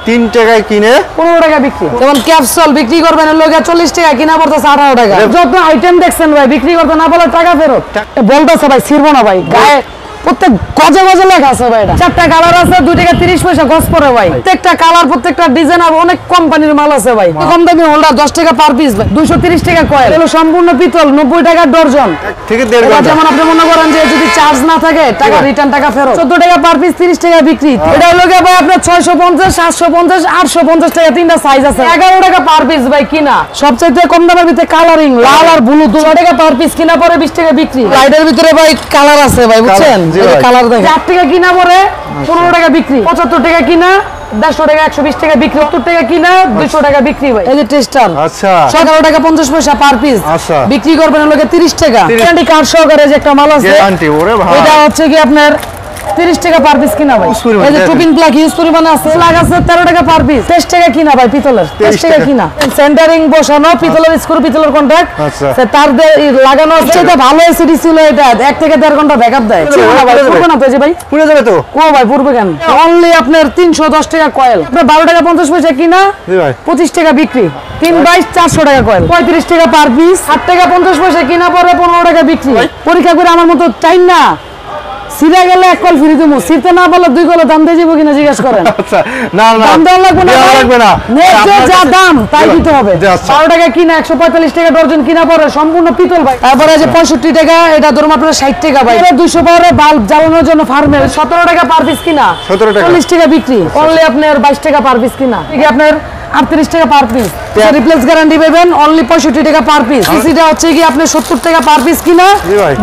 3 টাকায় কিনে 15 টাকা বিক্রি। যেমন ক্যাপসুল বিক্রি করবেন এর লগে 40 টাকা, কিনা পড়তেছে 18 টাকা। যত আইটেম দেখছেন ভাই, বিক্রি করতে না বলে টাকা ফেরত। বলতেছে ভাই ছিড়বো না ভাই, গায়ে প্রত্যেক গজে গজে লেখা আছে ভাই। এটা 4টা কালার আছে, 2 টাকা 30 পয়সা গজ পড়ে ভাই। প্রত্যেকটা কালার, প্রত্যেকটা ডিজাইন আর অনেক কোম্পানির মাল আছে ভাই। কম দামি হোল্ডার 10 টাকা পার পিস ভাই, 230 টাকা কয়েল। এগুলো সম্পূর্ণ পিতল, 90 টাকা ডর্জন। থেকে 1.5 ঘন্টা। যেমন আপনি মনে করেন যে যদি চার্জ না থাকে টাকা রিটার্ন, টাকা ফেরত। 14 টাকা পার পিস, 30 টাকা বিক্রি। এটা হলো ভাই আপনার 650, 750, 850 টাকা, 3টা সাইজ আছে। 11 টাকা পার পিস ভাই কিনা। সবচেয়ে কম দামের ভিতরে কালারিং লাল আর ব্লু 2 টাকা পার পিস, কিনা পরে 20 টাকা বিক্রি। লাইটের ভিতরে ভাই কালার আছে ভাই, বুঝছেন? কালার দেখেন। 8 টাকা কিনা পরে 15 টাকা বিক্রি। 75 টাকা কিনা 150 টাকা, 120 টাকা বিক্রি। 70 টাকা কিনা 200 টাকা বিক্রি ভাই। এই যে টেস্টার, আচ্ছা 11 টাকা 50 পয়সা পার পিস। আচ্ছা বিক্রি করবেন লোকে 30 টাকা। গ্যারান্টি কার্ড সহকারে যে একটা মাল আছে, গ্যারান্টি। ওরে ভাই, এটা হচ্ছে কি আপনার 30 টাকা পার পিস কিনা ভাই। এই যে টুপিং প্লাগ ইউজ পরিমাণে আছে, প্লাগ আছে 13 টাকা পার পিস। 23 টাকা কিনা ভাই পিতলের, 23 টাকা কিনা। সেন্টারিং বসানো পিতলের স্ক্রু, পিতলের কন্টাক্ট। আচ্ছা তার লাগানো আছে। এটা ভালো এসিডি ছিল, এটা 1 থেকে 1.5 ঘন্টা ব্যাকআপ দেয়। পুরো না তো যে ভাই, পুরো যাবে তো? ও ভাই পূর্বে কেন? অনলি আপনার 310 টাকা কয়েল। আপনার 12 টাকা 50 পয়সা কিনা, জি ভাই 25 টাকা বিক্রি। 322 400 টাকা কয়েল, 35 টাকা পার পিস। 8 টাকা 50 পয়সা কিনা পরে 15 টাকা বিক্রি। পরীক্ষা করে আমার মতো চাই না, সিরা গেলে 1 কল ফ্রি দেবো, সিরতে না বলে 2 কল দাম দিয়ে যাবো কিনা জিজ্ঞেস করেন। আচ্ছা না না দাম দেওয়া লাগবে না, লাগবে না, যা দাম তাই দিতে হবে। 12 টাকা কিনা, 145 টাকা ডর্জন কিনা পরে সম্পূর্ণ পিতল ভাই। তারপরে যে 65 টাকা, এটা ধরুন আপনার 60 টাকা ভাই। 200 পাওয়ারে বাল্ব জ্বালানোর জন্য ফার্মেল 17 টাকা পার পিস কিনা, 17 টাকা 40 টাকা বিক্রি। অনলি আপনার 22 টাকা পার পিস কিনা, ঠিক আপনার 38 টাকা পার পিস। রিপ্লেস গ্যারান্টি পাবেন অনলি 65 টাকা পার পিস। সিসিটা হচ্ছে কি আপনি 70 টাকা পার পিস কিনা,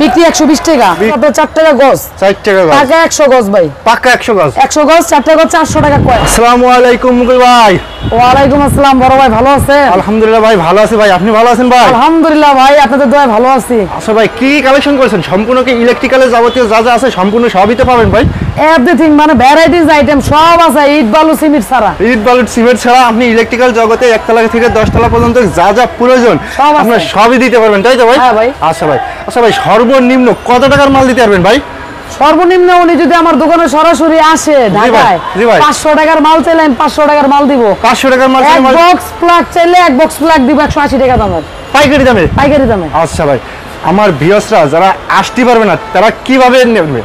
বিক্রি 120 টাকা। আপনার 4 টাকা গজ, 4 টাকা গজ, টাকা 100 গজ ভাই, পাক্কা 100 গজ। 100 গজ 4 টাকা 400 টাকা কয়। আসসালামু আলাইকুম মুকুল ভাই। ওয়ালাইকুম আসসালাম বড় ভাই, ভালো আছেন? আলহামদুলিল্লাহ ভাই ভালো আছি ভাই, আপনি ভালো আছেন ভাই? আলহামদুলিল্লাহ ভাই, আপনাদের দয়ায় ভালো আছি। আচ্ছা ভাই, কি কালেকশন করেছেন? সম্পূর্ণ কি ইলেকট্রিক্যালের যাবতীয় যা যা আছে সম্পূর্ণ সবই তো পাবেন ভাই? এভরিথিং মানে ভ্যারাইটিস আইটেম সব আছে, ইট বালু সিমেন্ট ছাড়া। ইট বালু সিমেন্ট ছাড়া আপনি ইলেকট্রিক্যাল জগতে 1 তলা থেকে 10 তলা পর্যন্ত যা যা প্রয়োজন আপনি সবই দিতে পারবেন, তাই তো ভাই? হ্যাঁ ভাই। আচ্ছা ভাই, আচ্ছা ভাই, সর্বনিম্ন কত টাকার মাল দিতে পারবেন ভাই? সর্বনিম্ন উনি যদি আমার দোকানে সরাসরি আসে ঢাকায়, 500 টাকার মাল চাইলে আমি 500 টাকার মাল দিব। 500 টাকার মাল এক বক্স প্লাগ চাইলে 1 বক্স প্লাগ দিব 180 টাকা দামের, পাইকারি দামে। পাইকারি দামে। আচ্ছা ভাই, আমার ভিউয়ার্সরা যারা আসতে পারবে না তারা কিভাবে নেবে?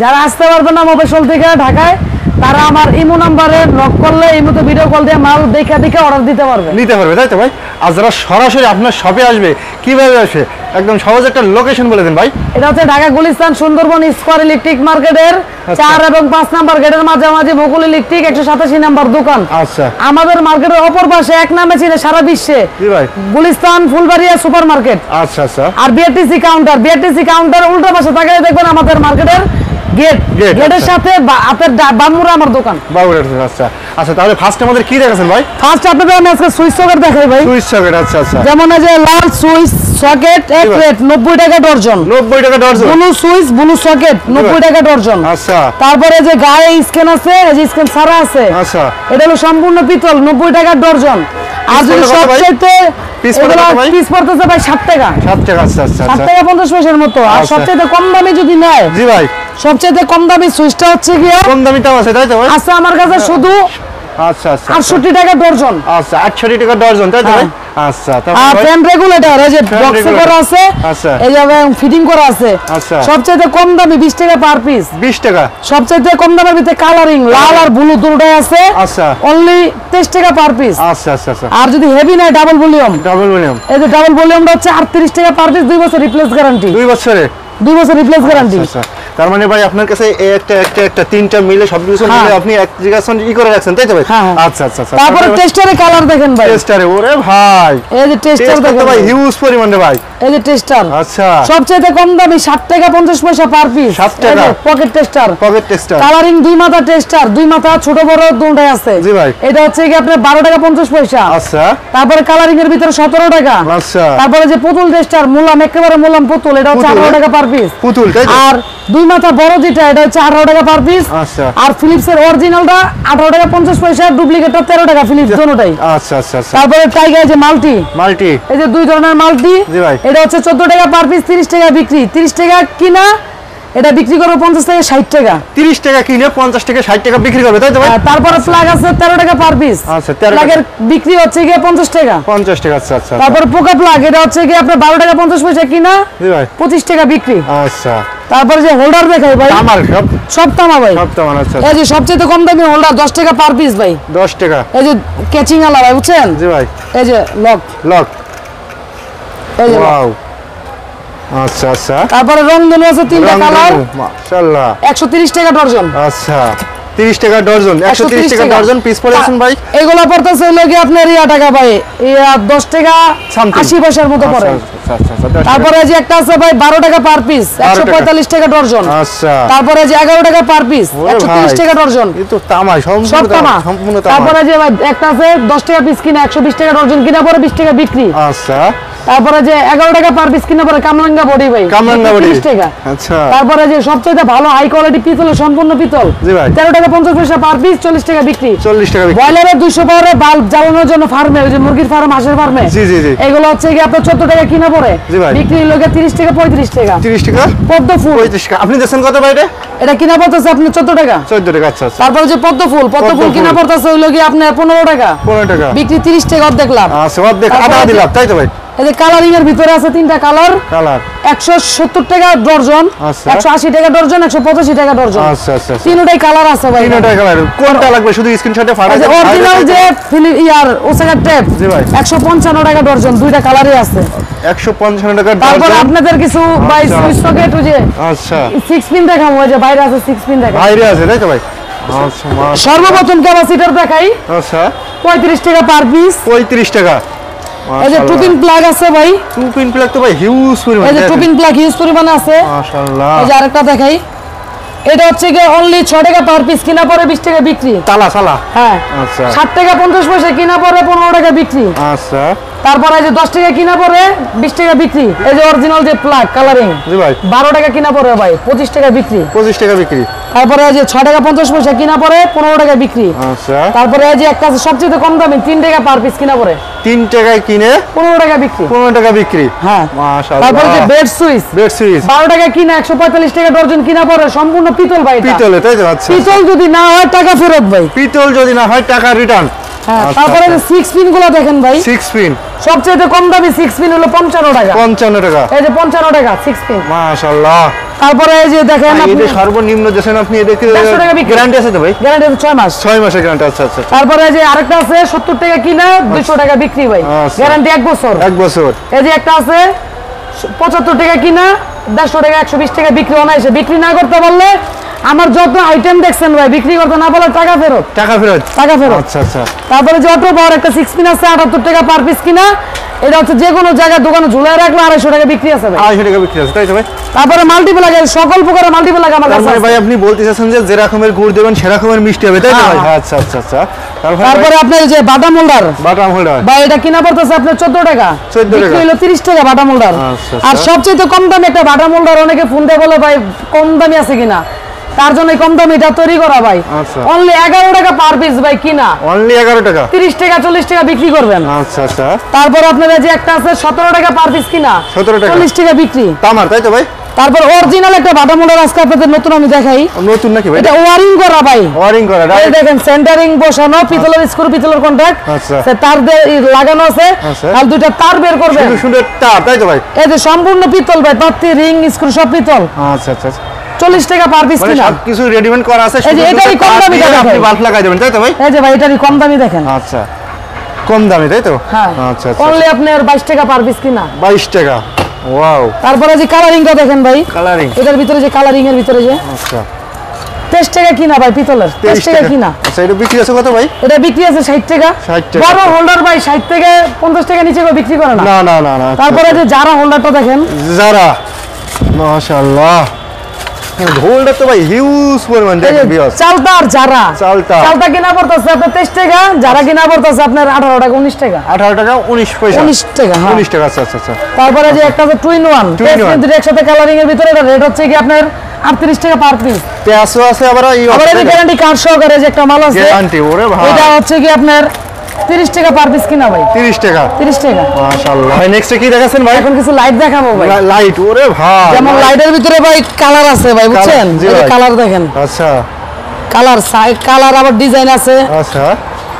যারা আসতে পারবে না মফস্বল থেকে ঢাকায়, তারা আমার ইমো নাম্বারে নক করলে ইমোতে ভিডিও কল দিয়ে মাল দেখে দেখে অর্ডার দিতে পারবে, নিতে পারবে, তাই তো ভাই? আর যারা সরাসরি আপনার শপে আসবে কিভাবে আসবে একদম সহজ একটা লোকেশন বলে দেন ভাই। এটা হচ্ছে ঢাকা গুলিস্তান সুন্দরবন স্কয়ার ইলেকট্রিক মার্কেটের 4 এবং 5 নাম্বার গেটের মাঝামাঝি বকুল ইলেকট্রিক 187 নাম্বার দোকান। আচ্ছা, আমাদের মার্কেটের অপর পাশে এক নামে ছিল সারা বিশ্বে, জি ভাই, গুলিস্তান ফুলবাড়িয়া সুপার মার্কেট। আচ্ছা আচ্ছা। আর বিআরটিসি কাউন্টার, বিআরটিসি কাউন্টার উল্টো পাশে তাকালে দেখবেন আমাদের মার্কেটের গেট, গেটের সাথে আপনার বামুরা আমার দোকান। আচ্ছা আচ্ছা, তাহলে ফার্স্ট আমাদের কি দেখাচ্ছেন ভাই? ফার্স্ট আপনাদের আমি আজকে সুইচ সকেট দেখাই ভাই। সুইচ সকেট, আচ্ছা আচ্ছা। যেমন এই যে লাল সুইচ সকেট এক রেট 90 টাকা ডর্জন, 90 টাকা dozen. Blue switch blue socket 90 টাকা ডর্জন। আচ্ছা, তারপরে যে গায়ে স্ক্যান আছে, এই যে স্ক্যান ছাড়া আছে, আচ্ছা, এটা হলো সম্পূর্ণ পিতল 90 টাকা ডর্জন। আর যদি সবচাইতে পিস পড়তেছে ভাই 7 টাকা, 7 টাকা। আচ্ছা আচ্ছা, 7 টাকা 50 পয়সার মতো। আর সবচাইতে কম দামি যদি নেয়, জি ভাই, সবচাইতে কম দামি সুইচটা হচ্ছে কি কম দামিটাও আছে, তাই তো ভাই? আছে আমার কাছে শুধু আচ্ছা আচ্ছা 68 টাকা ডর্জন। আচ্ছা, 68 টাকা ডর্জন, তাই তো ভাই? আচ্ছা, আর ফ্যান রেগুলেটর এই যে বক্সে করা আছে, আচ্ছা, এই যে ফিটিং করা আছে। আচ্ছা, সবচেয়ে কম দামি 20 টাকা পার পিস, 20 টাকা। সবচেয়ে কম দামের ভিতরে কালারিং লাল আর ব্লু দুটোই আছে। আচ্ছা, অনলি 23 টাকা পার পিস। আচ্ছা আচ্ছা আচ্ছা। আর যদি হেভি নাই ডাবল ভলিউম, ডাবল ভলিউম, এই যে ডাবল ভলিউমটা হচ্ছে 38 টাকা পার পিস, 2 বছর রিপ্লেস গ্যারান্টি। 2 বছরে 2 বছর রিপ্লেস গ্যারান্টি। আচ্ছা, তার মানে ভাই আপনার কাছে এই একটা তিনটা মিলে সবকিছু মিলে আপনি এক জিগাসন ই করে রাখছেন, তাই তো ভাই? আচ্ছা আচ্ছা আচ্ছা। তারপরে টেস্টারে কালার দেখেন ভাই, টেস্টারে, ওরে ভাই, এই যে টেস্টার দেখেন ভাই, হিউজ পরিমাণে ভাই, এই যে টেস্টার। আচ্ছা, সবচেয়ে কম দামি 60 টাকা 50 পয়সা পার পিস, 7 টাকা। Pocket tester, pocket tester, colouring 2 মাথা টেস্টার, 2 মাথা ছোট বড় দুটোই আছে। জি ভাই, এটা হচ্ছে কি আপনার 12 টাকা 50 পয়সা। আচ্ছা, তারপরে কালারিং এর ভিতরে 17 টাকা। আচ্ছা, তারপরে যে পুতুল টেস্টার মুলাম, একেবারে মুলাম পুতুল, এটা হচ্ছে 18 টাকা পার পিস পুতুল, তাই তো? আর 2 মাথা বড় যেটা এটা হচ্ছে 18 টাকা পার পিস। আচ্ছা, আর ফিলিপস এর অরিজিনালটা 18 টাকা 50 পয়সা, ডুপ্লিকেটটা 13 টাকা ফিলিপস দুটোটাই। আচ্ছা আচ্ছা আচ্ছা। তারপরে টাইগার যে মাল্টি, এই যে 2 ধরনের মাল্টি, জি ভাই, এটা হচ্ছে 14 টাকা পার পিস, 30 টাকা বিক্রি। 30 টাকা কিনা এটা বিক্রি করবো 50 থেকে 60 টাকা। 30 টাকা কিনে 50 টাকা 60 টাকা বিক্রি করবে তাই তো ভাই? তারপরে প্লাগ আছে 13 টাকা পার পিস। আচ্ছা 13 টাকা প্লাগের বিক্রি হচ্ছে গিয়ে 50 টাকা। 50 টাকা আচ্ছা আচ্ছা। তারপর পোকা প্লাগ এটা হচ্ছে গিয়ে আপনার 12 টাকা 50 পয়সা কিনা, জি ভাই 25 টাকা বিক্রি। আচ্ছা তারপরে যে হোল্ডার দেখাই ভাই, আমার সব তামা ভাই, সব তামান আচ্ছা এই যে সবচেয়ে কম দামি হোল্ডার 10 টাকা পার পিস ভাই। 10 টাকা এই যে ক্যাচিং আলা ভাই বুঝছেন, জি ভাই এই যে লক, এই যে lock। ওয়াও আচ্ছা আচ্ছা। তারপরে রংধনু আছে 3টা কালার, মাশাআল্লাহ 130 টাকা ডজন। আচ্ছা 30 টাকা ডজন, 130 টাকা ডজন পিস পড়ে আছেন ভাই। এগুলা পড়তেছে হলো কি আপনার টাকা ভাই, 10 টাকা 80 পয়সার মতো পড়ে। তারপরে যে একটা আছে ভাই 12 টাকা পার পিস, 145 টাকা ডজন। আচ্ছা তারপরে যে 11 টাকা পার পিস, 130 টাকা ডজন। এই তো তামাই সব তামা। সম্পূর্ণ তামা। তারপরে যে ভাই একটা আছে 10 টাকা পিস কিনা 120 টাকা ডজন কিনা পরে 20 টাকা বিক্রি। আচ্ছা তারপরে যে 11 টাকা পার পিস কিনা পরে কামরাঙ্গা বডি ভাই, কামরাঙ্গা বডি 30 টাকা। আচ্ছা তারপরে যে সবচেয়ে ভালো হাই কোয়ালিটি পিতল, সম্পূর্ণ পিতল, জি ভাই 13 টাকা 50 পয়সা পার পিস, 40 টাকা বিক্রি। 40 টাকা বিক্রি। বয়লারের 200 পাওয়ারের বাল্ব জ্বালানোর জন্য ফার্মে, ওই যে মুরগির ফার্ম, হাঁসের ফার্মে, জি জি জি এগুলো হচ্ছে কি আপনার 14 টাকা কিনা পড়ে, জি ভাই। বিক্রি লোকে 30 টাকা 35 টাকা। 30 টাকা পদ্ম ফুল 35 টাকা। আপনি দেখছেন কত ভাই এটা কিনা পড়তেছে আপনার 14 টাকা। 14 টাকা আচ্ছা আচ্ছা। তারপর যে পদ্ম ফুল কিনা পড়তেছে হইলো কি আপনার 15 টাকা, 15 টাকা বিক্রি 30 টাকা, অর্ধেক লাভ। আচ্ছা অর্ধেক আধা দিলাম তাই তো ভাই। এই যে কালারিং এর ভিতরে আছে 3টা কালার, কালার 170 টাকা ডর্জন, আচ্ছা। 180 টাকা ডর্জন, 185 টাকা ডর্জন। আচ্ছা আচ্ছা আচ্ছা। তিনটাই কালার আছে ভাই। 3 টাকা কালার কোনটা লাগবে শুধু স্ক্রিনশটে ফাটাই দেন। অরিজিনাল যে ইয়ার ওসাকা টেপ, জি ভাই 155 টাকা ডর্জন, দুইটা কালারই আছে। 155 টাকা তারপর ডজন। আপনাদের কিছু বাই আচ্ছা। সুইচ সকেট, ওই যে আচ্ছা 6 পিন দেখাবো, ওই যে বাইরে আছে 6 পিন দেখাবো। বাইরে আছে তাই তো ভাই। আচ্ছা মাশাআল্লাহ। সর্বপ্রথম ক্যাপাসিটর দেখাই, আচ্ছা 35 টাকা পার পিস। 35 টাকা। এই যে টু পিন প্লাগ আছে ভাই, 2 পিন প্লাগ তো ভাই হিউজ পরিমাণ। এই যে টু পিন প্লাগ হিউজ পরিমাণে আছে। মাশাআল্লাহ। এই যে আরেকটা দেখাই, এটা হচ্ছে কি অনলি 6 টাকা পার পিস, কিনা পরে 20 টাকা বিক্রি। তালা সালা হ্যাঁ আচ্ছা 60 টাকা 50 পয়সা কিনা পরে 15 টাকা বিক্রি। আচ্ছা তারপরে এই যে 10 টাকা কিনা পরে 20 টাকা বিক্রি। এই যে অরিজিনাল যে প্লাগ কালারিং, জি ভাই 12 টাকা কিনা পরে ভাই, 25 টাকা বিক্রি। 25 টাকা বিক্রি। তারপরে এই যে 6 টাকা 50 পয়সা কিনা পরে 15 টাকা বিক্রি। আচ্ছা তারপরে এই যে একটা আছে সবচেয়ে কম দামি 3 টাকা পার পিস কিনা পরে 3 টাকায় কিনে 15 টাকা বিক্রি। 15 টাকা বিক্রি। হ্যাঁ মাশাআল্লাহ। তারপরে যে বেড সুইচ বেড সিরিজ 12 টাকা কিনা 145 টাকা ডর্জন কিনা পরে, সম্পূর্ণ পিতল ভাই এটা। পিতলে তাই তো আচ্ছা। পিতল যদি না হয় টাকা ফেরত ভাই। পিতল যদি না হয় টাকা রিটার্ন। হ্যাঁ তারপরে যে 6 পিন গুলো দেখেন ভাই, 6 পিন সবচেয়ে কম দামি 6 পিন হলো 55 টাকা। 55 টাকা। এই যে 55 টাকা 6 পিন। মাশাআল্লাহ। তারপরে এই যে দেখেন আপনি এটা সর্বনিম্ন যেছেন আপনি এটা কি 150 টাকা বিক্রি। গ্যারান্টি আছে তো ভাই? গ্যারান্টি 6 মাস। 6 মাসের গ্যারান্টি আচ্ছা আচ্ছা। তারপরে এই যে আরেকটা আছে 70 টাকা কিনা 200 টাকা বিক্রি ভাই, আচ্ছা। গ্যারান্টি 1 বছর। 1 বছর। এই যে একটা আছে 75 টাকা কিনা 150 টাকা 120 টাকা বিক্রি। অনায়াসে বিক্রি না করতে পারলে, আমার যত আইটেম দেখছেন ভাই, বিক্রি করতে না পারলে টাকা ফেরত। টাকা ফেরত। টাকা ফেরত। আচ্ছা আচ্ছা। তারপরে যে অটো পাওয়ার একটা 6 পিন আছে 78 টাকা পার পিস কিনা, এটা হচ্ছে যে কোনো জায়গায় দোকানে ঝুলাই রাখলে 250 টাকা বিক্রি আছে ভাই। 250 টাকা বিক্রি আছে তাই তো ভাই? তারপরে মাল্টিপ্লাগ, সকল প্রকারের মাল্টিপ্লাগ আমার তার কাছে মানে আছে। ভাই আপনি বলতে চাচ্ছেন যে রকমের গুড় দেবেন সেরকমের মিষ্টি হবে তাই তো ভাই? হ্যাঁ। আচ্ছা আচ্ছা আচ্ছা। তারপরে আপনার এই যে বাটাম হোল্ডার, বাটাম হোল্ডার ভাই এটা কিনা পড়তেছে আপনার 14 টাকা, 14 টাকা। বিক্রি হলো 30 টাকা বাটাম হোল্ডার। আচ্ছা, আর আচ্ছা। সবচেয়ে কম দামি একটা বাটাম হোল্ডার, অনেকে ফোন দিয়ে বলে ভাই কম দামি আছে কিনা, তার জন্য কম দামি এটা তৈরি করা ভাই, আচ্ছা। অনলি 11 টাকা পার পিস ভাই কিনা, অনলি 11 টাকা। 30 টাকা 40 টাকা বিক্রি করবেন। আচ্ছা আচ্ছা। তারপর আপনারা যে একটা আছে 17 টাকা পার পিস কিনা, 17 টাকা। 40 টাকা বিক্রি। তামার তাই তো ভাই? তারপর অরিজিনাল একটা বাটাম হোল্ডার আজকে আপনাদের নতুন আমি দেখাই, নতুন নাকি ভাই? এটা ওয়ারিং করা ভাই, ওয়ারিং করা এই রাইট। দেখেন সেন্টারিং বসানো, পিতলের স্ক্রু, পিতলের কন্টাক্ট, আচ্ছা। তার লাগানো আছে, আচ্ছা। আর দুইটা তার বের করবেন। সুন্দর সুন্দর তার তাই তো ভাই? এই যে সম্পূর্ণ পিতল ভাই, তাতে রিং স্ক্রু সব পিতল, আচ্ছা আচ্ছা। 40 টাকা পার পিস মানে কিনা। সবকিছু রেডিমেড করা আছে, এই যে শুধু এটারই কম তার দামি দিয়ে টাকা আপনি ভাই। বাল্ব লাগাই দেবেন তাই তো ভাই? এই যে ভাই এটারই কম দামি দেখেন। আচ্ছা কম দামি তাই তো? হ্যাঁ আচ্ছা আচ্ছা। অনলি আপনার 22 টাকা পার পিস কিনা। 22 টাকা। ওয়াও। তারপরে যে কালারিংটা দেখেন ভাই, কালারিং এটার ভিতরে যে কালারিং এর ভিতরে যে আচ্ছা 23 টাকা কিনা ভাই, পিতলের 23 টাকা কিনা। আচ্ছা এটা বিক্রি আছে কত ভাই? এটা বিক্রি আছে 60 টাকা। 60 টাকা। বড় হোল্ডার ভাই 60 থেকে 50 টাকা নিচে কেউ বিক্রি করে না। না না না না। তারপরে যে যারা হোল্ডারটা দেখেন, যারা মাশাআল্লাহ হোল্ডার তো ভাই হিউজ পরিমাণ এই যে দেখেন বিয়াস। চালতা আর যারা, চালতা। চালতা কিনা পড়তেছে আপনার 23 টাকা, যারা কিনা পড়তেছে আপনার 18 টাকা 19 টাকা। 18 টাকা 19 পয়সা। 19 টাকা হ্যাঁ। 19 টাকা আচ্ছা আচ্ছা আচ্ছা। তারপরে যে একটা আছে 2 in 1, Two in one। কিন্তু একসাথে কালারিং এর ভিতরে, এটা রেট হচ্ছে কি আপনার 38 টাকা পার পিস। পেঁয়াজও আছে আবার এই আবার এই গ্যারান্টি কার্ড সহকারে যে একটা মাল আছে, গ্যারান্টি ওরে ভাই। এটা হচ্ছে কি আপনার 30 টাকা পার পিস কিনা ভাই। 30 টাকা। 30 টাকা। মাশাআল্লাহ। ভাই নেক্সট কি দেখাচ্ছেন ভাই? এখন কিছু লাইট দেখাবো ভাই। লাইট, ওরে ভাই। যেমন লাইটের ভিতরে ভাই কালার আছে ভাই, বুঝছেন? এই যে কালার দেখেন। আচ্ছা। কালার আবার ডিজাইন আছে। আচ্ছা।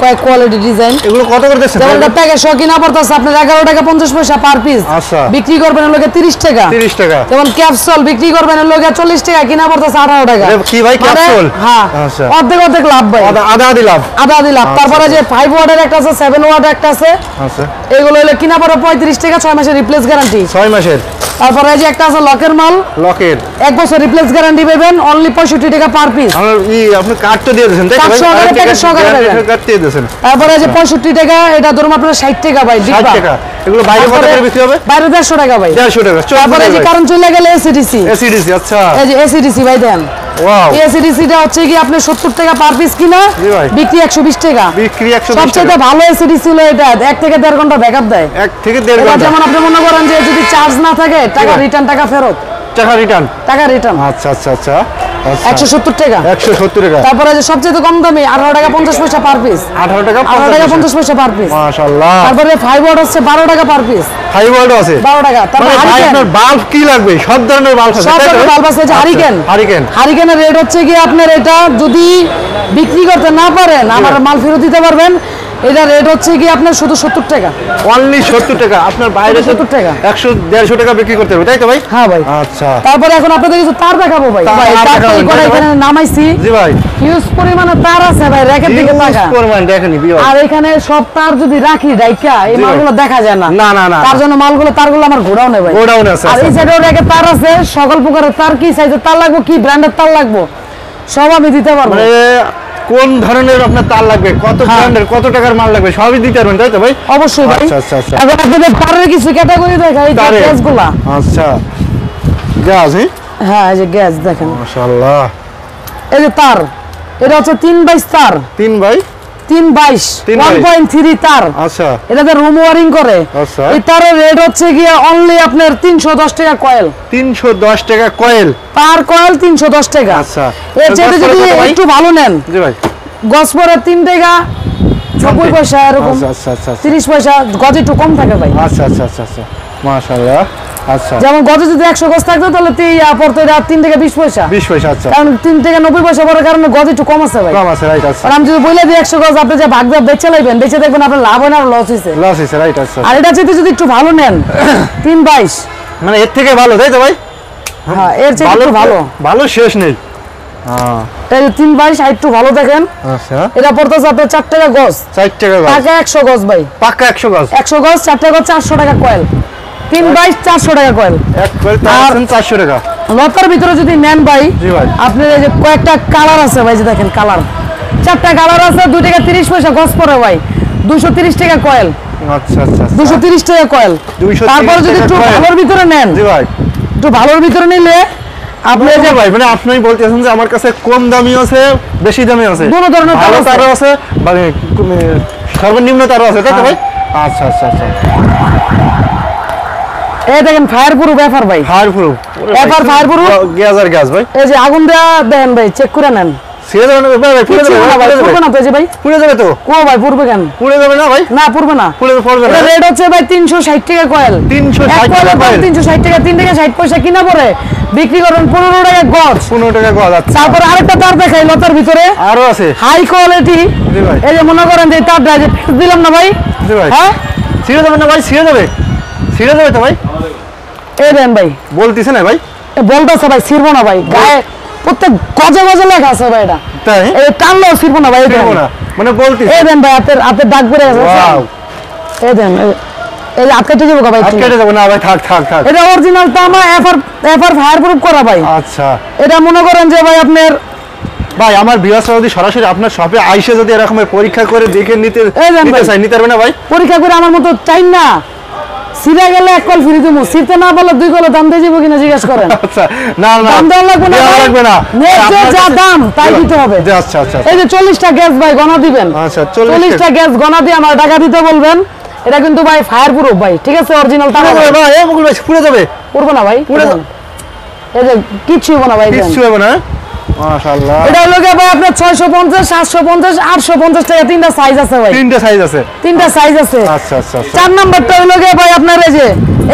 কয় কোয়ালিটি ডিজাইন। এগুলো কত করে দিচ্ছেন? যেমন এটা প্যাকেজ সহ কিনা পড়তাছে আপনার 11 টাকা 50 পয়সা পার পিস। আচ্ছা। বিক্রি করবেন এর লগে 30 টাকা। 30 টাকা। যেমন ক্যাপসুল বিক্রি করবেন এর লগে 40 টাকা, কিনা পড়তাছে 18 টাকা। কি ভাই ক্যাপসুল? হ্যাঁ। আচ্ছা। অর্ধেক লাভ ভাই। আধা লাভ। আধা লাভ। তারপরে যে 5 ওয়াটের একটা আছে, 7 ওয়াটের একটা আছে। আচ্ছা। এগুলো হলো কিনা পড়ে 35 টাকা, 6 মাসের রিপ্লেস গ্যারান্টি। 6 মাসের। তারপরে যে একটা আছে লকের মাল, লকের 1 বছর রিপ্লেস গ্যারান্টি পাবেন, অনলি 65 টাকা পার পিস। আপনি কার্ড তো দিয়ে দিয়েছেন তাই কার্ড সহকারে প্যাকেজ সহকারে কার্ড দিয়ে দিয়েছেন। তারপরে যে 65 টাকা, এটা ধরুন আপনার 60 টাকা ভাই। 60 টাকা। এগুলো বাইরে কত করে বিক্রি হবে? বাইরে 150 টাকা ভাই। 150 টাকা। তারপরে যে কারণ চলে গেলে এসিডিসি। এসিডিসি। আচ্ছা। এই যে এসিডিসি ভাই দেন। ওয়াও। এসিডিসিটা হচ্ছে কি আপনি 70 টাকা পার পিস কিনা, বিক্রি 120 টাকা। বিক্রি 120 টাকা। সবচেয়ে ভালো এসিডিসি হলো এটা, 1 থেকে 1.5 ঘন্টা ব্যাকআপ দেয়। 1 থেকে 1.5 ঘন্টা। যেমন আপনি মনে করেন যে যদি চার্জ না থাকে, টাকা রিটার্ন, টাকা ফেরত। টাকা রিটার্ন। টাকা রিটার্ন। আচ্ছা আচ্ছা আচ্ছা। 170 টাকা। 170 টাকা। তারপরে যে সবচেয়ে কম দামি 18 টাকা 50 পয়সা পার পিস। 18 টাকা 50 পয়সা পার পিস। মাশাআল্লাহ। তারপরে 5 ওয়াট হচ্ছে 12 টাকা পার পিস। 5 ওয়াট আছে 12 টাকা। তারপরে ভাই আপনার বাল্ব কি লাগবে? সব ধরনের বাল্ব আছে। সব ধরনের বাল্ব আছে। যে হারিকেনের রেট হচ্ছে কি আপনার, এটা যদি বিক্রি করতে না পারেন আমার মাল ফেরত দিতে পারবেন। এটা রেট হচ্ছে কি আপনার শুধু 70 টাকা। অনলি 70 টাকা। আপনার বাইরে 70 টাকা। 100-150 টাকা বিক্রি করতে হবে তাই তো ভাই? হ্যাঁ ভাই। আচ্ছা। তারপরে এখন আপনাদের কিছু তার দেখাবো ভাই। ভাই তার তো এখানে নামাইছি। জি ভাই। হিউজ পরিমাণে তার আছে ভাই, রেকের দিকে তাকা। হিউজ পরিমাণ দেখেনি বিয়ার। আর এখানে সব তার যদি রাখি ডাইকা, এই মালগুলো দেখা যায় না। না না না। তার জন্য তারগুলো আমার গোডাউনে ভাই। গোডাউনে আছে। আর এই সাইডেও রেকের তার আছে, সকল প্রকারের তার, কি সাইজের তার লাগবে, কি ব্র্যান্ডের তার লাগবে, সব আমি দিতে পারবো। মানে কোন ধরনের আপনার তার লাগবে, কত ব্র্যান্ডের, কত টাকার মাল লাগবে, সবই দিতে পারবেন তাই তো ভাই? অবশ্যই ভাই। আচ্ছা আচ্ছা আচ্ছা। এখন আপনাদের তারের কিছু ক্যাটাগরি দেখাই, গ্যাসগুলা। আচ্ছা। গ্যাস? হ্যাঁ, এই যে গ্যাস দেখেন। মাশাআল্লাহ। এই যে তার, এটা হচ্ছে 3/22 তার। 3/22 1.3 তার। আচ্ছা। এটাতে রুম ওয়ারিং করে। আচ্ছা। এই তারের রেট হচ্ছে গিয়ে অনলি আপনার 310 টাকা কয়েল। 310 টাকা কয়েল। পার কয়েল 310 টাকা। আচ্ছা। এর চেয়ে যদি একটু ভালো নেন, জি ভাই, গজ পরে 3 টাকা 90 পয়সা এরকম। আচ্ছা আচ্ছা আচ্ছা। 30 পয়সা গজ একটু কম থাকে ভাই। আচ্ছা আচ্ছা আচ্ছা আচ্ছা। মাশাআল্লাহ। আচ্ছা। যেমন গজে যদি 100 গজ থাকতো তাহলে পড়তো এটা 3 টাকা 20 পয়সা। 20 পয়সা। আচ্ছা। কারণ 3 টাকা 90 পয়সা পড়ার কারণে গজ একটু কম আছে ভাই। কম আছে, রাইট আছে। আর আমি যদি বলে দিই 100 গজ আপনি যে ভাগ বেচে লাইবেন, বেচে দেখবেন আপনার লাভ হয় না আর লস হইছে। লস হইছে, রাইট আছে। আর এটা যদি একটু ভালো নেন 3/22, মানে এর থেকে ভালো তাই তো ভাই? হ্যাঁ, এর চেয়ে একটু ভালো। ভালো শেষ নেই। হ্যাঁ। এই যে 3/22 আর একটু ভালো দেখেন। আচ্ছা। এটা পড়তেছে আপনার 4 টাকা গজ। 4 টাকা গজ। টাকা 100 গজ ভাই। পাক্কা 100 গজ। 100 গজ 4 টাকা 400 টাকা কয়েল। 3/22 400 টাকা কয়েল। এক কয়েল তার 400 টাকা। লতার ভিতরে যদি নেন ভাই, জি ভাই, আপনার এই যে কয়েকটা কালার আছে ভাই, যে দেখেন কালার, 4টা কালার আছে, 2 টাকা 30 পয়সা গজ পড়ে ভাই, 230 টাকা কয়েল। আচ্ছা আচ্ছা। 230 টাকা কয়েল। তারপর যদি একটু ভালোর ভিতরে নেন, জি ভাই, একটু ভালোর ভিতরে নিলে আপনি যে ভাই মানে আপনিই বলতেছেন যে আমার কাছে কম দামি আছে, বেশি দামি আছে, দুটো ধরনের তারও আছে, মানে সর্বনিম্ন তারও আছে তাই তো ভাই? আচ্ছা আচ্ছা আচ্ছা। এই দেখেন ফায়ার প্রুফ এফআর ভাই। Fire proof. FR fire proof. Gas আর গ্যাস ভাই। এই যে আগুন দেয়া দেন ভাই, চেক করে নেন। ছেড়ে দেবেন ভাই, পুড়ে যাবে ভাই, পুড়বে না তো এই যে ভাই? পুড়ে যাবে তো? ও ভাই পুড়বে কেন? পুড়ে যাবে না ভাই? না পুড়বে না। পুড়বে না। রেট হচ্ছে ভাই 360 টাকা কয়েল। 360 টাকা কয়েল। 360 টাকা, 3 টাকা 60 পয়সা কিনা পড়ে বিক্রি করেন 15 টাকা গজ। 15 টাকা গজ। আচ্ছা। তারপর আরেকটা তার দেখাই লতার ভিতরে, আরো আছে হাই কোয়ালিটি। জি ভাই। এই যে মনে করেন যে তারটা যে দিলাম না ভাই। জি ভাই। হ্যাঁ, ছিড়ে যাবে না ভাই? ছিড়ে যাবে তো ভাই? এই দেন ভাই, বলতিছে না ভাই? বলতেছে ভাই ছিড়বো না ভাই, গায়ে প্রত্যেক গজে গজে লেখা আছে ভাই। এটা তাই? এই টানলেও ছিড়বো না ভাই। ছিড়বো না মানে বলতিছে। এই দেন ভাই, হাতের দাগ পড়ে গেছে। ওয়াও। এই দেন, এই হাত কেটে যাবো ভাই। কেটে যাবো না ভাই, থাক থাক থাক। এটা অরিজিনাল তামা, এফআর ফায়ার প্রুফ করা ভাই। আচ্ছা। এটা মনে করেন যে ভাই আপনার ভাই আমার ভিউয়ার্সরা যদি সরাসরি আপনার শপে আইসে যদি এরকম পরীক্ষা করে দেখে নিতে চাই, নিতে পারবে না ভাই? পরীক্ষা করে আমার মতো চাই না, সিরা গেলে 1 কল ফ্রি দেবো, সিরতে না পারলে 2 কল দাম দিয়ে যাবো কিনা জিজ্ঞেস করেন। আচ্ছা। না না, দাম দেওয়া লাগবে না, লাগবে না, যা দাম তাই দিতে হবে। আচ্ছা আচ্ছা। এই যে 40টা গ্যাস ভাই গণা দিবেন। আচ্ছা, 40টা গ্যাস গণা দিয়ে আমার টাকা দিতে বলবেন। এটা কিন্তু ভাই ফায়ার প্রুফ ভাই, ঠিক আছে? অরিজিনাল তামা ভাই। এই মুকুল ভাই পুড়ে যাবে? পুড়বে না ভাই, পুড়ে এই যে কিচ্ছু হবে না ভাই, কিচ্ছু হবে না। মাশাআল্লাহ। এটা হলো গিয়ে ভাই আপনার 650 750 850 টাকা তিনটা সাইজ আছে ভাই। তিনটা সাইজ আছে। তিনটা সাইজ আছে। আচ্ছা আচ্ছা আচ্ছা। 4 নাম্বারটা হলো গিয়ে ভাই আপনার এই যে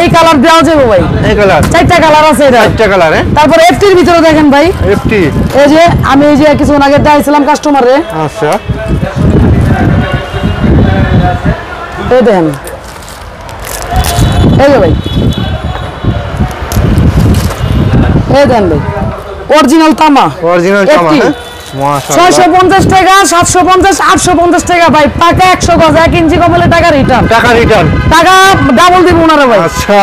এই কালার দেওয়া যাবে ভাই। এই কালার চারটা কালার আছে এটা। চারটা কালার হ্যাঁ। তারপর এফটির ভিতরে দেখেন ভাই, এফটি এই যে আমি এই যে কিছুক্ষণ আগে দিয়েছিলাম কাস্টমারে, আচ্ছা এই দেখেন এই যে ভাই, এই দেখেন ভাই অরিজিনাল তামা, অরিজিনাল তামা হ্যাঁ মাশাআল্লাহ। 650 টাকা 750 850 টাকা ভাই, টাকা 100 গজ 1 ইঞ্চি কমলে টাকা রিটার্ন, টাকা রিটার্ন, টাকা ডাবল দিব ওনারা ভাই। আচ্ছা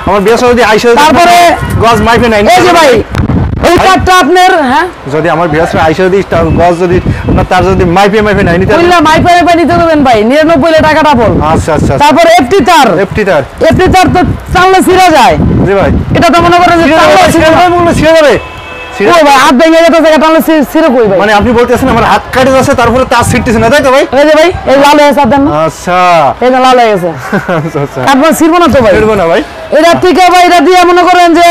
আমার বিয়াস যদি আইসা তারপরে গজ মাইপে নাই এই যে ভাই এই কার্ডটা আপনার, হ্যাঁ যদি আমার বিয়াস আইসা যদি গজ যদি আপনার তার যদি মাইপে নাই নিতে কইলা মাইপে নিতে দেবেন ভাই 99 টাকা ডাবল। আচ্ছা আচ্ছা। তারপর এফটি তার, এফটি তার তো টানলে ছিঁড়ে যায়। জি ভাই এটা তো মনে করেন যে ছিঁড়ে যাবে। কই ভাই হাত ভেঙে গেছে জায়গা টানলে ছিঁড়ে কই ভাই। মানে আপনি বলতেছেন আমার হাত কাটে যাচ্ছে তারপরে তার ছিঁড়তেছে না তাই তো ভাই? এই যে ভাই এই লাল হয়ে গেছে দেন, আচ্ছা এই যে লাল হয়ে গেছে, আচ্ছা আচ্ছা। তারপর ছিড়বো না তো ভাই, ছিড়বো না ভাই। এটা থেকে ভাই এটা দিয়ে মনে করেন যে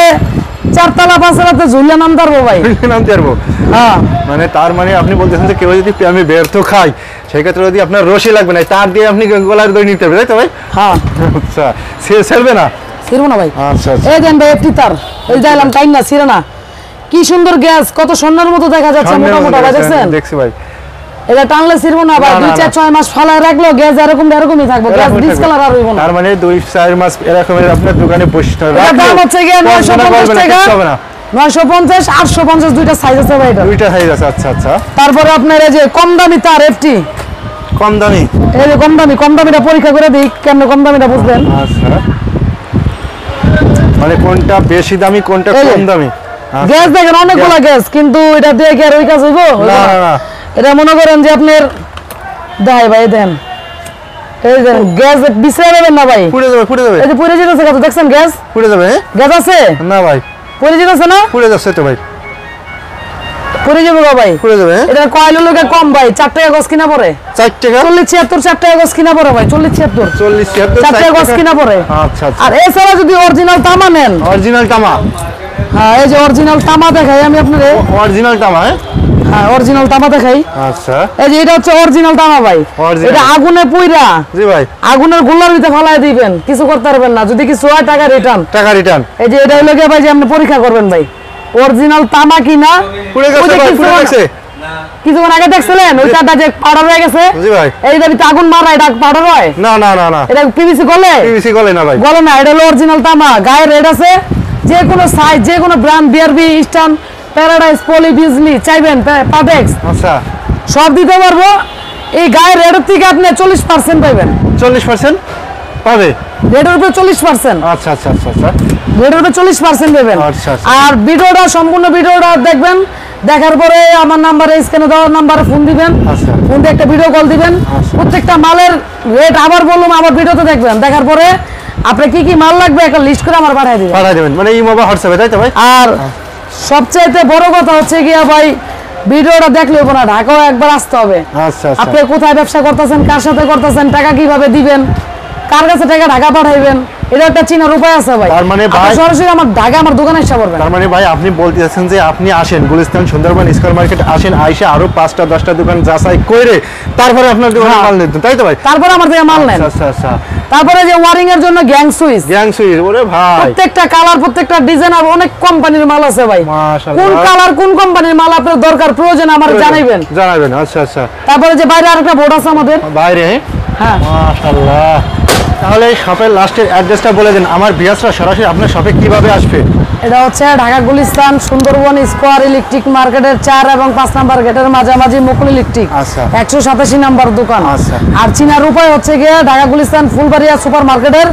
4 তলা 5 তলাতে ঝুলিয়ে নাম পারবো ভাই। নামতে পারবো হ্যাঁ মানে তার মানে আপনি বলতেছেন যে কেউ যদি আমি ব্যর্থ খাই সেই ক্ষেত্রে যদি আপনার রশি লাগবে না তার দিয়ে আপনি গলার দই নিতে পারবে তাই তো ভাই? হ্যাঁ আচ্ছা ছেড়বে না। ছিড়বো না ভাই। আচ্ছা আচ্ছা। এই দেন ভাই এফটি তার, এই দিলাম টাইম না ছিড়ে না, কি সুন্দর গ্যাস, কত সোনার মতো দেখা যাচ্ছে মোটা মোটা ভাই দেখছেন? দেখছি ভাই। এটা টানলে ছিড়বো না ভাই, 2-4-6 মাস ফালায় রাখলো গ্যাস এরকমই থাকবে, গ্যাস ডিসকালার আর হইব না। তার মানে 2-4 মাস এরকমের আপনার দোকানে বসতে হবে। এটার দাম হচ্ছে গিয়ে 950 টাকা, 950 850 দুইটা সাইজ আছে ভাই এটা। দুইটা সাইজ আছে আচ্ছা আচ্ছা। তারপরে আপনার এই যে কম দামি তার এফটি, কম দামি, এই যে কম দামিটা পরীক্ষা করে দিই কেমনে কম দামিটা বুঝবেন। আচ্ছা মানে কোনটা বেশি দামি কোনটা কম দামি? গ্যাস দেখেন অনেকগুলা গ্যাস, কিন্তু এটা দিয়ে কি আর ওই কাজ হইব? না না না এটা মনে করেন যে আপনার দেয় ভাই দেন, এই দেন গ্যাস বিছড়ে দেবেন না ভাই, পুড়ে যাবে পুড়ে যাবে। এই যে পুড়ে যেতেছে কত দেখছেন গ্যাস পুড়ে যাবে গ্যাস আছে না ভাই? পুড়ে যেতেছে না? পুড়ে যাচ্ছে তো ভাই, পুড়ে যাবে গো ভাই, পুড়ে যাবে। এটা কয়েল লোকে কম ভাই, 4 টাকা গজ কিনা পড়ে, 4 টাকা 40-76 4 টাকা গজ কিনা পড়ে ভাই, 40-76 40-76 4 টাকা গজ কিনা পড়ে। আচ্ছা আচ্ছা। আর এছাড়া যদি অরিজিনাল তামা নেন, অরিজিনাল তামা, হ্যাঁ এই যে অরিজিনাল তামা দেখাই আমি আপনাদের, অরিজিনাল তামা হ্যাঁ অরিজিনাল তামা দেখাই। আচ্ছা এই যে এটা হচ্ছে অরিজিনাল তামা ভাই, Original। এটা আগুনে পুইরা জি ভাই আগুনের গোলার ভিতরে ফালাই দিবেন, কিছু করতে পারবেন না, যদি কিছু হয় টাকা রিটার্ন। টাকা রিটার্ন। এই যে এটা হলো গিয়ে ভাই যে আপনি পরীক্ষা করবেন ভাই অরিজিনাল তামা কিনা। পুড়ে গেছে ভাই, পুড়ে গেছে। কিছুক্ষণ আগে দেখছিলেন ওই কাটা যে পাউডার হয়ে গেছে, জি ভাই এইটা ভিতরে আগুন মারা এটা পাউডার হয় না না না না এটা পিভিসি গলে পিভিসি গলে না ভাই, গলে না, এটা হলো অরিজিনাল তামা, গায়ের রেট আছে, যে কোনো সাইজ যে কোনো ব্র্যান্ড বিআরবি ইস্টার্ন প্যারাডাইস পলি বিজলি চাইবেন পাবেক্স আচ্ছা সব দিতে পারবো। এই গায়ের রেটের থেকে আপনি 40% পাবেন, 40% পাবে রেটের উপরে 40%, আচ্ছা আচ্ছা আচ্ছা আচ্ছা রেটের উপরে 40% পাবেন। আচ্ছা, আচ্ছা। আর ভিডিওটা সম্পূর্ণ ভিডিওটা দেখবেন, দেখার পরে আমার নাম্বারে স্ক্রিনে দেওয়ার নাম্বারে ফোন দিবেন, আচ্ছা ফোন দিয়ে একটা ভিডিও কল দিবেন, আচ্ছা। প্রত্যেকটা মালের রেট আবার বললাম আবার ভিডিওতে দেখবেন, দেখার পরে আপনার কি কি মাল লাগবে একটা লিস্ট করে আমার পাঠিয়ে দিবেন, পাঠিয়ে দেবেন মানে ইমো বা হোয়াটসঅ্যাপে তাই তো ভাই? আর সবচাইতে বড় কথা হচ্ছে গিয়া ভাই ভিডিওটা দেখলে হবে না, ঢাকাও একবার আসতে হবে। আচ্ছা আচ্ছা আপনি কোথায় ব্যবসা করতেছেন, কার সাথে করতেছেন, টাকা কিভাবে দিবেন, কার কাছে টাকা ঢাকা পাঠাইবেন, এটা একটা চিনার উপায় আছে ভাই। তার মানে আপনি ভাই সরাসরি আমার ঢাকা আমার দোকানে এসে পড়বেন। তার মানে ভাই আপনি বলতে চাচ্ছেন যে আপনি আসেন গুলিস্তান সুন্দরবন স্কয়ার মার্কেট আসেন, আইসা আরো 5টা-10টা দোকান যাচাই করে তারপরে আপনার দোকানে মাল নিতেন তাই তো ভাই? তারপরে আমার থেকে মাল নেন। আচ্ছা আচ্ছা তারপরে যে ওয়ারিং এর জন্য গ্যাং সুইচ, গ্যাং সুইচ ওরে ভাই প্রত্যেকটা কালার প্রত্যেকটা ডিজাইন আর অনেক কোম্পানির মাল আছে ভাই, মাশাআল্লাহ। কোন কালার কোন কোম্পানির মাল আপনার দরকার প্রয়োজন আমার জানাইবেন। জানাবেন আচ্ছা আচ্ছা। তারপরে যে বাইরে আরেকটা বোর্ড আছে আমাদের বাইরে হ্যাঁ মাশাআল্লাহ। তাহলে শপের লাস্টের অ্যাড্রেসটা বলে দেন, আমার ভিউয়ার্সরা সরাসরি আপনার শপে কিভাবে আসবে? এটা হচ্ছে ঢাকা গুলিস্তান সুন্দরবন স্কয়ার ইলেকট্রিক মার্কেটের 4 এবং 5 নাম্বার গেটের মাঝামাঝি মুকুল ইলেকট্রিক, আচ্ছা। 187 নাম্বার দোকান। আচ্ছা। আর চিনার উপায় হচ্ছে গিয়ে ঢাকা গুলিস্তান ফুলবাড়িয়া সুপার মার্কেটের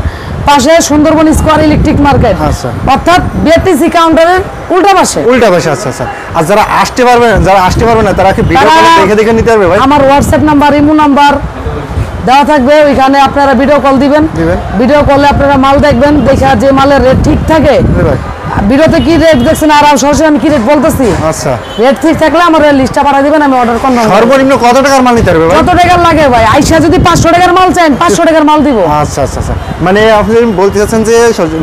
পাশে সুন্দরবন স্কয়ার ইলেকট্রিক মার্কেট, আচ্ছা। অর্থাৎ বিএটিসি কাউন্টারের উল্টা পাশে। উল্টা পাশে আচ্ছা আচ্ছা। আর যারা আসতে পারবে না তারা কি ভিডিও তারা দেখে দেখে নিতে পারবে ভাই? আমার হোয়াটসঅ্যাপ নাম্বার ইমো নাম্বার দেওয়া থাকবে, ওইখানে আপনারা ভিডিও কল দিবেন, ভিডিও কলে আপনারা মাল দেখবেন, দেখা যে মালের রেট ঠিক থাকে, ভিডিওতে কি রেট দেখছেন আর সরাসরি আমি কি রেট বলতেছি, আচ্ছা রেট ঠিক থাকলে আমার লিস্টটা পাঠিয়ে দিবেন, আমি অর্ডার কনফার্ম। সর্বনিম্ন কত টাকার মাল নিতে পারবে ভাই? কত টাকার লাগে ভাই? আইসা যদি 500 টাকার মাল চান 500 টাকার মাল দিব। আচ্ছা আচ্ছা আচ্ছা, মানে আপনি বলতে চাচ্ছেন যে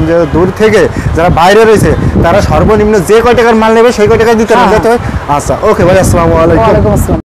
যে দূর থেকে যারা বাইরে রয়েছে তারা সর্বনিম্ন যে কয় টাকার মাল নেবে সেই কয় টাকা দিতে হবে। আচ্ছা ওকে ভাই, আসসালামু আলাইকুম। ওয়ালাইকুম আসসালাম।